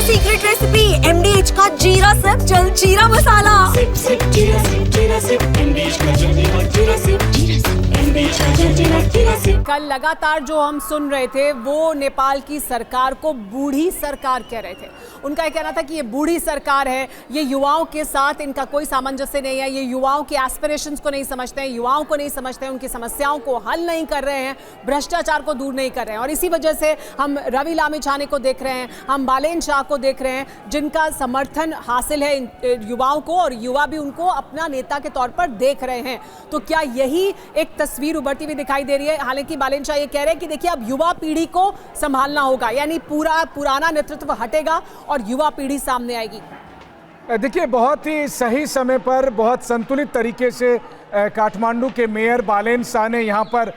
Secret recipe MDH का जीरा SIP jaljeera मसाला। SIP SIP जीरा सिप MDH का जलजीरा जीरा सिप MDH का जलजीरा जीरा सिप। कल लगातार जो हम सुन रहे थे वो नेपाल की सरकार को बूढ़ी सरकार कह रहे थे। उनका कहना था कि ये बूढ़ी सरकार है, ये युवाओं के साथ इनका कोई सामंजस्य नहीं है, ये युवाओं के एस्पिरेशंस को नहीं समझते हैं, युवाओं को नहीं समझते हैं, उनकी समस्याओं को हल नहीं कर रहे हैं, भ्रष्टाचार को दूर नहीं कर रहे हैं। और इसी वजह से हम रवि लामिछाने को देख रहे हैं, हम बालेन शाह को देख रहे हैं, जिनका समर्थन हासिल है इन युवाओं को, और युवा भी उनको अपना नेता के तौर पर देख रहे हैं। तो क्या यही एक तस्वीर उभरती हुई दिखाई दे रही है? हालांकि बालेन शाह ये कह रहे हैं कि देखिए अब युवा पीढ़ी को संभालना होगा, यानी पुराना नेतृत्व हटेगा और युवा पीढ़ी सामने आएगी। देखिए, बहुत ही सही समय पर बहुत संतुलित तरीके से काठमांडू के मेयर बालेन शाह ने यहाँ पर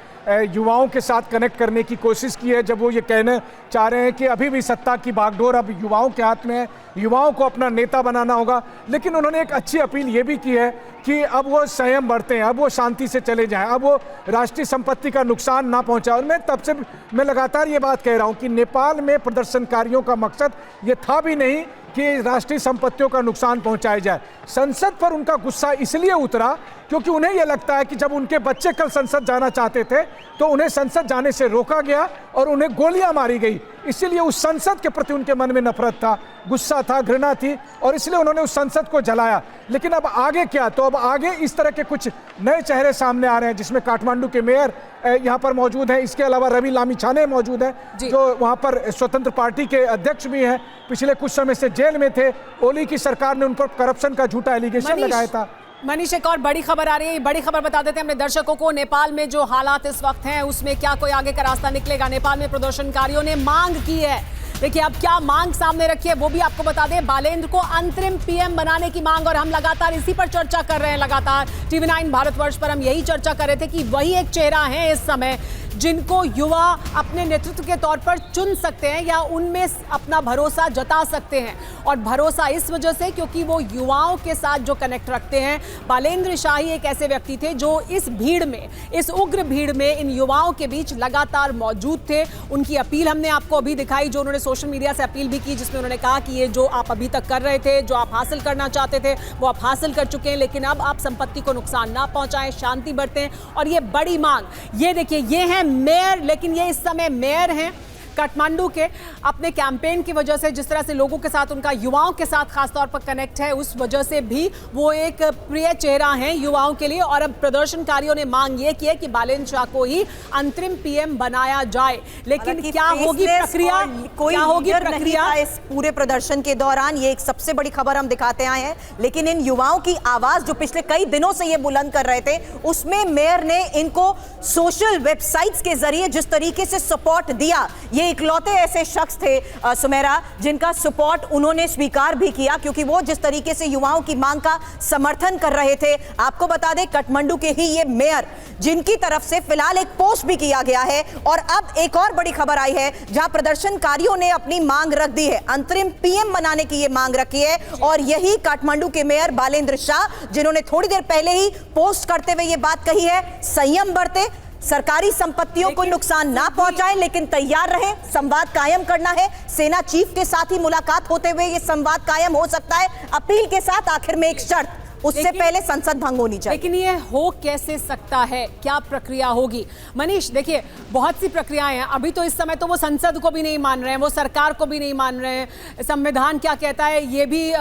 युवाओं के साथ कनेक्ट करने की कोशिश की है, जब वो ये कहना चाह रहे हैं कि अभी भी सत्ता की बागडोर अब युवाओं के हाथ में है, युवाओं को अपना नेता बनाना होगा। लेकिन उन्होंने एक अच्छी अपील ये भी की है कि अब वो संयम बरतें, अब वो शांति से चले जाएं, अब वो राष्ट्रीय संपत्ति का नुकसान ना पहुंचाएं। और मैं तब से मैं लगातार ये बात कह रहा हूँ कि नेपाल में प्रदर्शनकारियों का मकसद ये था भी नहीं कि राष्ट्रीय संपत्तियों का नुकसान पहुंचाया जाए। संसद पर उनका गुस्सा इसलिए उतरा क्योंकि उन्हें यह लगता है कि जब उनके बच्चे कल संसद जाना चाहते थे तो उन्हें संसद जाने से रोका गया और उन्हें गोलियां मारी गई। इसीलिए उस संसद के प्रति उनके मन में नफरत था, गुस्सा था, घृणा थी, और इसलिए उन्होंने उस संसद को जलाया। लेकिन अब आगे क्या? तो अब आगे इस तरह के कुछ नए चेहरे सामने आ रहे हैं, जिसमें काठमांडू के मेयर यहाँ पर मौजूद हैं, इसके अलावा रवि लामिछाने मौजूद हैं, जो वहाँ पर स्वतंत्र पार्टी के अध्यक्ष भी हैं, पिछले कुछ समय से जेल में थे। ओली की सरकार ने उन पर करप्शन का झूठा एलिगेशन लगाया था। मनीष, एक और बड़ी खबर आ रही है, बड़ी खबर बता देते हैं अपने दर्शकों को। नेपाल में जो हालात इस वक्त हैं उसमें क्या कोई आगे का रास्ता निकलेगा? नेपाल में प्रदर्शनकारियों ने मांग की है, देखिए अब क्या मांग सामने रखी है वो भी आपको बता दें। बालेन्द्र को अंतरिम PM बनाने की मांग, और हम लगातार इसी पर चर्चा कर रहे हैं। लगातार TV9 भारतवर्ष पर हम यही चर्चा कर रहे थे कि वही एक चेहरा है इस समय जिनको युवा अपने नेतृत्व के तौर पर चुन सकते हैं या उनमें अपना भरोसा जता सकते हैं। और भरोसा इस वजह से क्योंकि वो युवाओं के साथ जो कनेक्ट रखते हैं। बालेन्द्र शाह एक ऐसे व्यक्ति थे जो इस भीड़ में, इस उग्र भीड़ में, इन युवाओं के बीच लगातार मौजूद थे। उनकी अपील हमने आपको अभी दिखाई, जो उन्होंने सोशल मीडिया से अपील भी की, जिसमें उन्होंने कहा कि ये जो आप अभी तक कर रहे थे, जो आप हासिल करना चाहते थे वो आप हासिल कर चुके हैं, लेकिन अब आप संपत्ति को नुकसान ना पहुंचाएं, शांति बरतें। और ये बड़ी मांग, ये देखिए, ये है मेयर, लेकिन ये इस समय मेयर हैं काठमांडू के। अपने कैंपेन की वजह से जिस तरह से लोगों के साथ उनका युवाओं के साथ खासतौर पर कनेक्ट है, उस वजह से भी वो एक प्रिय चेहरा है युवाओं के लिए। और अब प्रदर्शनकारियों ने मांग ये की है कि बालेन शाह को ही अंतरिम PM बनाया जाए। लेकिन क्या होगी प्रक्रिया? क्या होगी प्रक्रिया? इस पूरे प्रदर्शन के दौरान ये एक सबसे बड़ी खबर हम दिखाते आए हैं, लेकिन इन युवाओं की आवाज जो पिछले कई दिनों से ये बुलंद कर रहे थे, उसमें मेयर ने इनको सोशल वेबसाइट्स के जरिए जिस तरीके से सपोर्ट दिया, ये इकलौते ऐसे शख्स थे सुमेरा जिनका सपोर्ट उन्होंने स्वीकार भी किया, क्योंकि वो जिस तरीके से युवाओं की मांग का समर्थन कर रहे थे। आपको बता दें, काठमांडू के ही ये मेयर, जिनकी तरफ से फिलहाल एक पोस्ट भी किया गया है। और अब एक और बड़ी खबर आई है जहां प्रदर्शनकारियों ने अपनी मांग रख दी है, अंतरिम PM बनाने की ये मांग रखी है। और यही काठमांडू के मेयर बालेन्द्र शाह, जिन्होंने थोड़ी देर पहले ही पोस्ट करते हुए ये बात कही है, संयम बरते, सरकारी संपत्तियों को नुकसान ना पहुंचाएं, लेकिन तैयार रहें, संवाद कायम करना है। सेना चीफ के साथ ही मुलाकात होते हुए ये संवाद कायम हो सकता है, अपील के साथ आखिर में एक शर्त, उससे पहले संसद भंग होनी चाहिए। लेकिन ये हो कैसे सकता है? क्या प्रक्रिया होगी? मनीष, देखिए बहुत सी प्रक्रियाएं हैं। अभी तो इस समय तो वो संसद को भी नहीं मान रहे हैं, वो सरकार को भी नहीं मान रहे हैं, संविधान क्या कहता है ये भी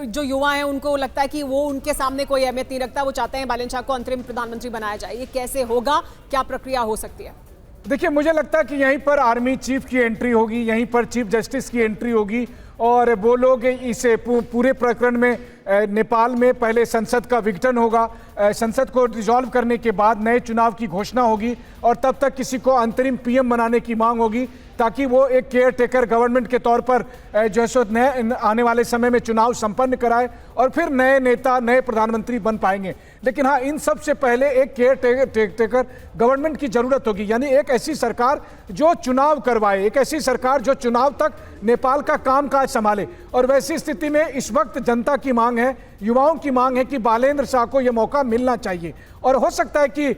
जो युवा हैं उनको लगता है कि वो उनके सामने कोई अहमियत नहीं रखता। वो चाहते हैं बालेन शाह को अंतरिम प्रधानमंत्री बनाया जाए। ये कैसे होगा? क्या प्रक्रिया हो सकती है? देखिए, मुझे लगता है कि यहीं पर आर्मी चीफ की एंट्री होगी, यहीं पर चीफ जस्टिस की एंट्री होगी, और वो लोग इस पूरे प्रकरण में नेपाल में पहले संसद का विघटन होगा, संसद को डिसॉल्व करने के बाद नए चुनाव की घोषणा होगी, और तब तक किसी को अंतरिम PM बनाने की मांग होगी, ताकि वो एक केयर टेकर गवर्नमेंट के तौर पर जो है सो नए आने वाले समय में चुनाव संपन्न कराए, और फिर नए नेता, नए प्रधानमंत्री बन पाएंगे। लेकिन हाँ, इन सब से पहले एक केयर टेकर गवर्नमेंट की जरूरत होगी, यानी एक ऐसी सरकार जो चुनाव करवाए, एक ऐसी सरकार जो चुनाव तक नेपाल का कामकाज संभाले। और वैसी स्थिति में इस वक्त जनता की मांग है युवाओं की मांग है कि बालेंद्र शाह को यह मौका मिलना चाहिए और हो सकता है कि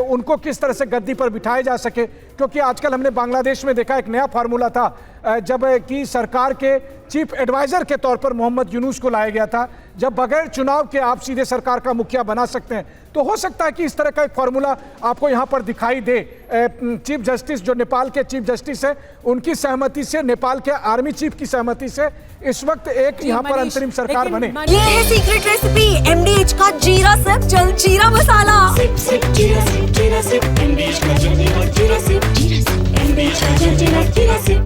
उनको किस तरह से गद्दी पर बिठाया जा सके, क्योंकि आजकल हमने बांग्लादेश में देखा एक नया फार्मूला था जब कि सरकार के चीफ एडवाइजर के तौर पर मोहम्मद यूनुस को लाया गया था, जब बगैर चुनाव के आप सीधे सरकार का मुखिया बना सकते हैं। तो हो सकता है कि इस तरह का एक फार्मूला आपको यहाँ पर दिखाई दे। चीफ जस्टिस जो नेपाल के चीफ जस्टिस है उनकी सहमति से, नेपाल के आर्मी चीफ की सहमति से इस वक्त एक यहाँ पर अंतरिम सरकार बने। ये है सीक्रेट रेसिपी MDH का जीरा सिर्फ जलजीरा मसाला। सिप सिप जीरा सिप MDH का जलजीरा जीरा सिप MDH का जलजीरा जीरा सिप।